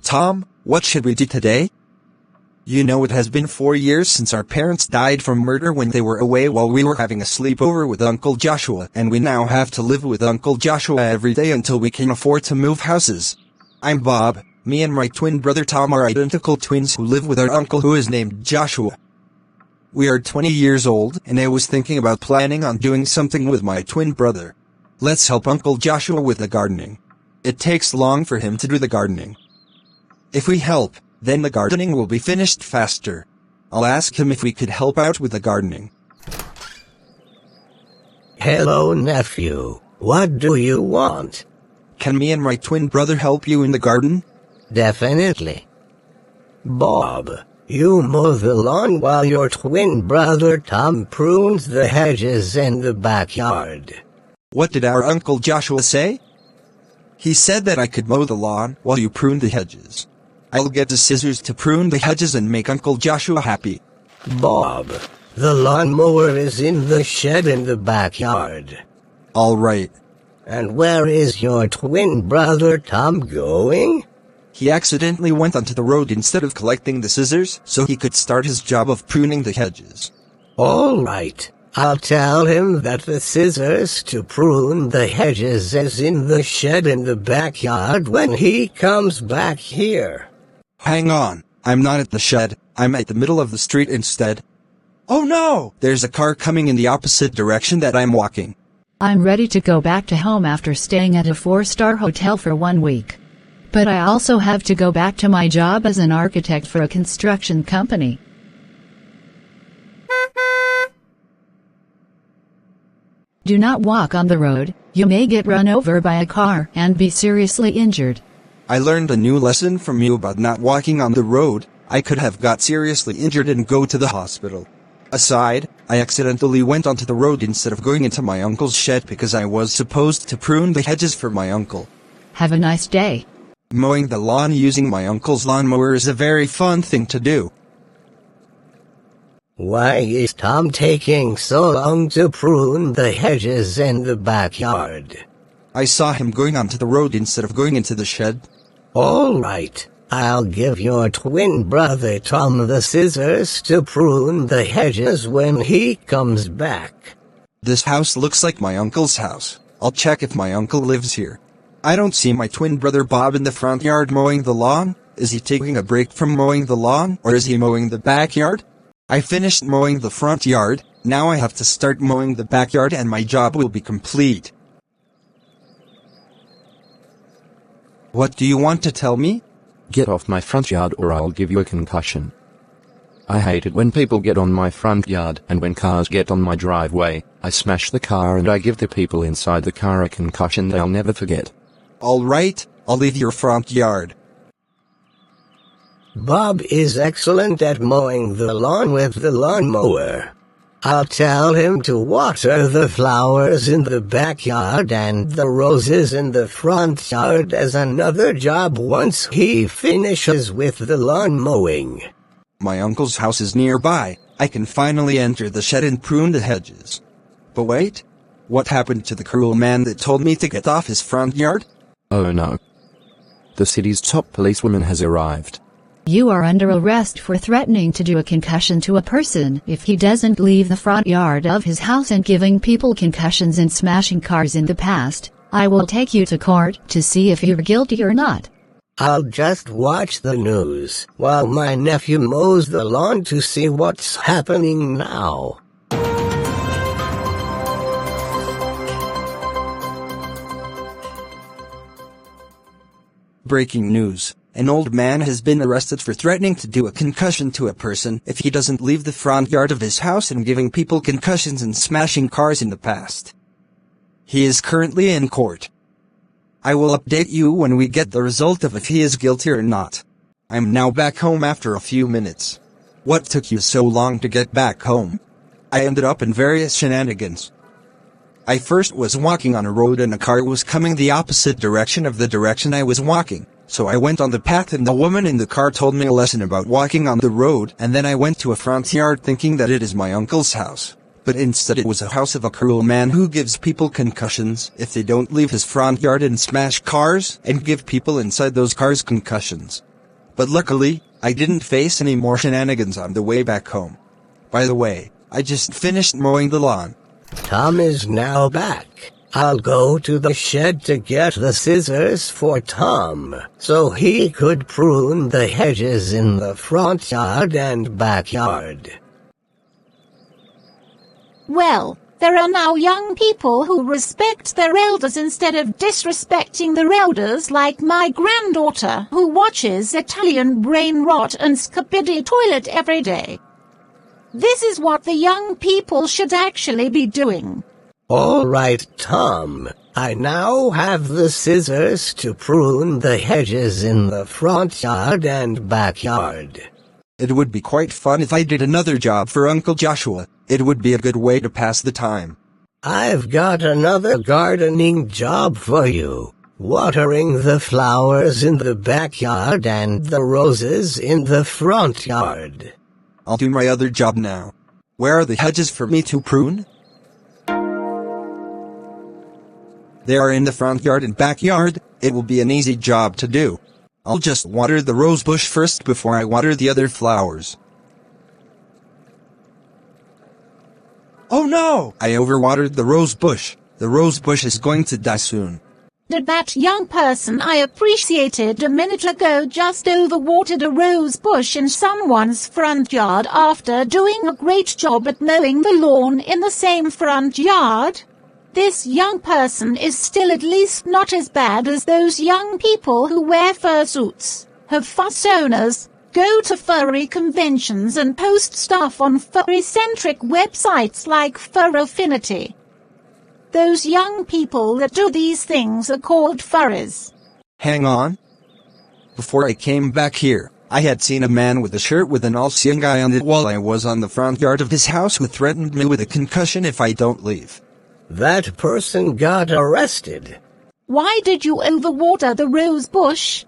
Tom, what should we do today? You know, it has been 4 years since our parents died from murder when they were away while we were having a sleepover with Uncle Joshua, and we now have to live with Uncle Joshua every day until we can afford to move houses. I'm Bob. Me and my twin brother Tom are identical twins who live with our uncle who is named Joshua. We are 20 years old, and I was thinking about planning on doing something with my twin brother. Let's help Uncle Joshua with the gardening. It takes long for him to do the gardening. If we help, then the gardening will be finished faster. I'll ask him if we could help out with the gardening. Hello, nephew. What do you want? Can me and my twin brother help you in the garden? Definitely. Bob, you mow the lawn while your twin brother Tom prunes the hedges in the backyard. What did our Uncle Joshua say? He said that I could mow the lawn while you prune the hedges. I'll get the scissors to prune the hedges and make Uncle Joshua happy. Bob, the lawnmower is in the shed in the backyard. All right. And where is your twin brother Tom going? He accidentally went onto the road instead of collecting the scissors so he could start his job of pruning the hedges. All right. I'll tell him that the scissors to prune the hedges is in the shed in the backyard when he comes back here. Hang on, I'm not at the shed, I'm at the middle of the street instead. Oh no! There's a car coming in the opposite direction that I'm walking. I'm ready to go back to home after staying at a 4-star hotel for 1 week. But I also have to go back to my job as an architect for a construction company. Do not walk on the road, you may get run over by a car and be seriously injured. I learned a new lesson from you about not walking on the road. I could have got seriously injured and go to the hospital. Aside, I accidentally went onto the road instead of going into my uncle's shed because I was supposed to prune the hedges for my uncle. Have a nice day. Mowing the lawn using my uncle's lawnmower is a very fun thing to do. Why is Tom taking so long to prune the hedges in the backyard? I saw him going onto the road instead of going into the shed. All right. I'll give your twin brother Tom the scissors to prune the hedges when he comes back. This house looks like my uncle's house. I'll check if my uncle lives here. I don't see my twin brother Bob in the front yard mowing the lawn. Is he taking a break from mowing the lawn, or is he mowing the backyard? I finished mowing the front yard, now I have to start mowing the backyard and my job will be complete. What do you want to tell me? Get off my front yard or I'll give you a concussion. I hate it when people get on my front yard, and when cars get on my driveway, I smash the car and I give the people inside the car a concussion they'll never forget. All right, I'll leave your front yard. Bob is excellent at mowing the lawn with the lawnmower. I'll tell him to water the flowers in the backyard and the roses in the front yard as another job once he finishes with the lawn mowing. My uncle's house is nearby. I can finally enter the shed and prune the hedges. But wait, what happened to the cruel man that told me to get off his front yard? Oh no. The city's top policewoman has arrived. You are under arrest for threatening to do a concussion to a person if he doesn't leave the front yard of his house and giving people concussions and smashing cars in the past. I will take you to court to see if you're guilty or not. I'll just watch the news while my nephew mows the lawn to see what's happening now. Breaking news. An old man has been arrested for threatening to do a concussion to a person if he doesn't leave the front yard of his house and giving people concussions and smashing cars in the past. He is currently in court. I will update you when we get the result of if he is guilty or not. I'm now back home after a few minutes. What took you so long to get back home? I ended up in various shenanigans. I first was walking on a road and a car was coming the opposite direction of the direction I was walking. So I went on the path and the woman in the car told me a lesson about walking on the road, and then I went to a front yard thinking that it is my uncle's house. But instead it was a house of a cruel man who gives people concussions if they don't leave his front yard and smash cars and give people inside those cars concussions. But luckily, I didn't face any more shenanigans on the way back home. By the way, I just finished mowing the lawn. Tom is now back. I'll go to the shed to get the scissors for Tom, so he could prune the hedges in the front yard and backyard. Well, there are now young people who respect their elders instead of disrespecting their elders, like my granddaughter, who watches Italian brain rot and Skibidi Toilet every day. This is what the young people should actually be doing. All right, Tom. I now have the scissors to prune the hedges in the front yard and backyard. It would be quite fun if I did another job for Uncle Joshua. It would be a good way to pass the time. I've got another gardening job for you. Watering the flowers in the backyard and the roses in the front yard. I'll do my other job now. Where are the hedges for me to prune? They are in the front yard and backyard. It will be an easy job to do. I'll just water the rose bush first before I water the other flowers. Oh no! I overwatered the rose bush. The rose bush is going to die soon. Did that young person I appreciated a minute ago just overwatered a rose bush in someone's front yard after doing a great job at mowing the lawn in the same front yard? This young person is still at least not as bad as those young people who wear fursuits, have fursonas, go to furry conventions and post stuff on furry-centric websites like Fur Affinity. Those young people that do these things are called furries. Hang on. Before I came back here, I had seen a man with a shirt with an all-seeing eye on it while I was on the front yard of his house who threatened me with a concussion if I don't leave. That person got arrested. Why did you overwater the rose bush?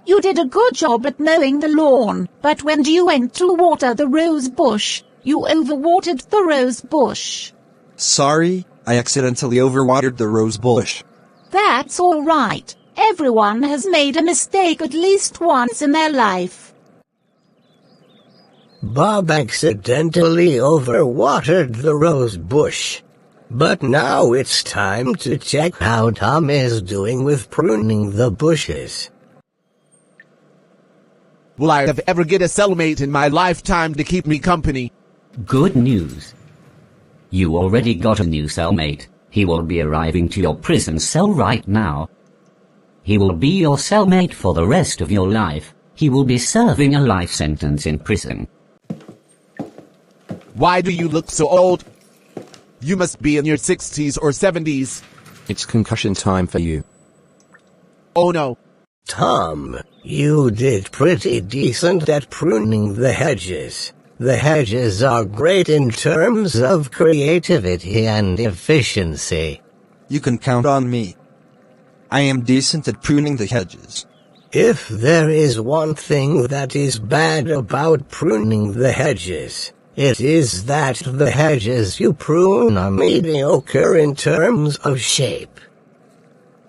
You did a good job at mowing the lawn, but when you went to water the rose bush, you overwatered the rose bush. Sorry, I accidentally overwatered the rose bush. That's all right. Everyone has made a mistake at least once in their life. Bob accidentally overwatered the rose bush. But now it's time to check how Tom is doing with pruning the bushes. Will I ever get a cellmate in my lifetime to keep me company? Good news. You already got a new cellmate. He will be arriving to your prison cell right now. He will be your cellmate for the rest of your life. He will be serving a life sentence in prison. Why do you look so old? You must be in your 60s or 70s. It's concussion time for you. Oh no. Tom, you did pretty decent at pruning the hedges. The hedges are great in terms of creativity and efficiency. You can count on me. I am decent at pruning the hedges. If there is one thing that is bad about pruning the hedges, it is that the hedges you prune are mediocre in terms of shape.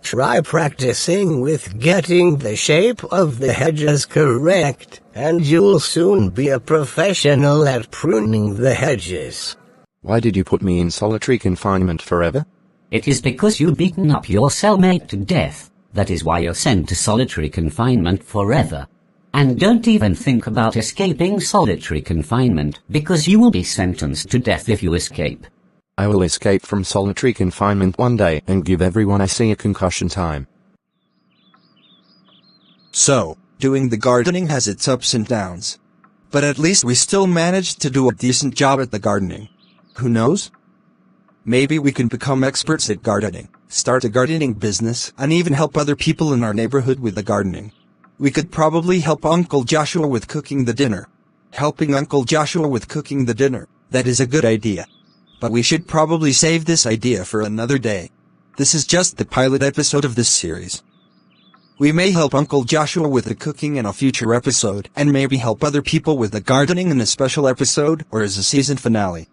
Try practicing with getting the shape of the hedges correct, and you'll soon be a professional at pruning the hedges. Why did you put me in solitary confinement forever? It is because you've beaten up your cellmate to death. That is why you're sent to solitary confinement forever. And don't even think about escaping solitary confinement, because you will be sentenced to death if you escape. I will escape from solitary confinement one day and give everyone I see a concussion time. So, doing the gardening has its ups and downs. But at least we still managed to do a decent job at the gardening. Who knows? Maybe we can become experts at gardening, start a gardening business, and even help other people in our neighborhood with the gardening. We could probably help Uncle Joshua with cooking the dinner. Helping Uncle Joshua with cooking the dinner, that is a good idea. But we should probably save this idea for another day. This is just the pilot episode of this series. We may help Uncle Joshua with the cooking in a future episode, and maybe help other people with the gardening in a special episode or as a season finale.